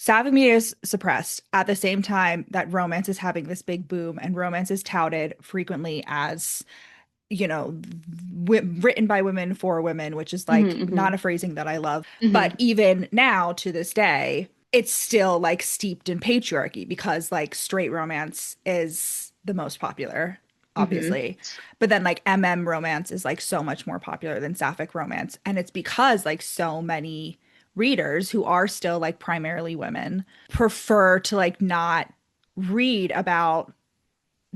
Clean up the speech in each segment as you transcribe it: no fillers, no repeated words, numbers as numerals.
Sapphic media is suppressed at the same time that romance is having this big boom, and romance is touted frequently as, you know, written by women for women, which is like Hmm. not Hmm. a phrasing that I love. But Hmm. even now to this day, it's still like steeped in patriarchy because like straight romance is the most popular, Hmm. obviously. But then like MM romance is like so much more popular than sapphic romance. And it's because like so many readers who are still like primarily women prefer to like not read about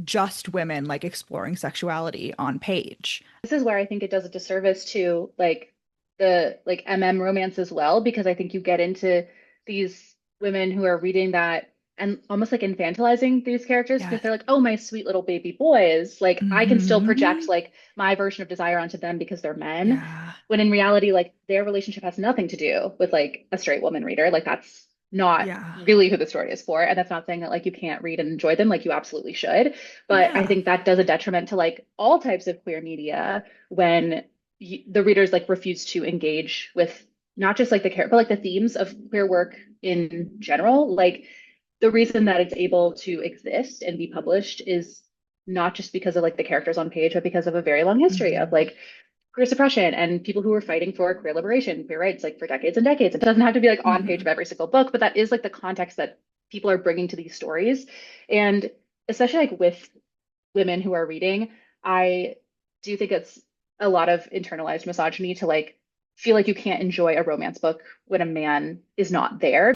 just women like exploring sexuality on page. This is where I think it does a disservice to like the like MM romance as well, because I think you get into these women who are reading that and almost like infantilizing these characters Yeah. because they're like, oh, my sweet little baby boys. Like I can still project Hmm. like my version of desire onto them because they're men. Yeah. When in reality, like their relationship has nothing to do with like a straight woman reader. Like that's not Yeah. really who the story is for. And that's not saying that like you can't read and enjoy them, like you absolutely should. But I Yeah. think that does a detriment to like all types of queer media when the readers like refuse to engage with not just like the character, but like the themes of queer work in general. Like the reason that it's able to exist and be published is not just because of like the characters on page, but because of a very long history of Hmm. like queer suppression and people who were fighting for queer liberation, queer rights, like for decades and decades. It doesn't have to be like on page of Hmm. every single book, but that is like the context that people are bringing to these stories. And especially like with women who are reading, I do think it's a lot of internalized misogyny to like feel like you can't enjoy a romance book when a man is not there.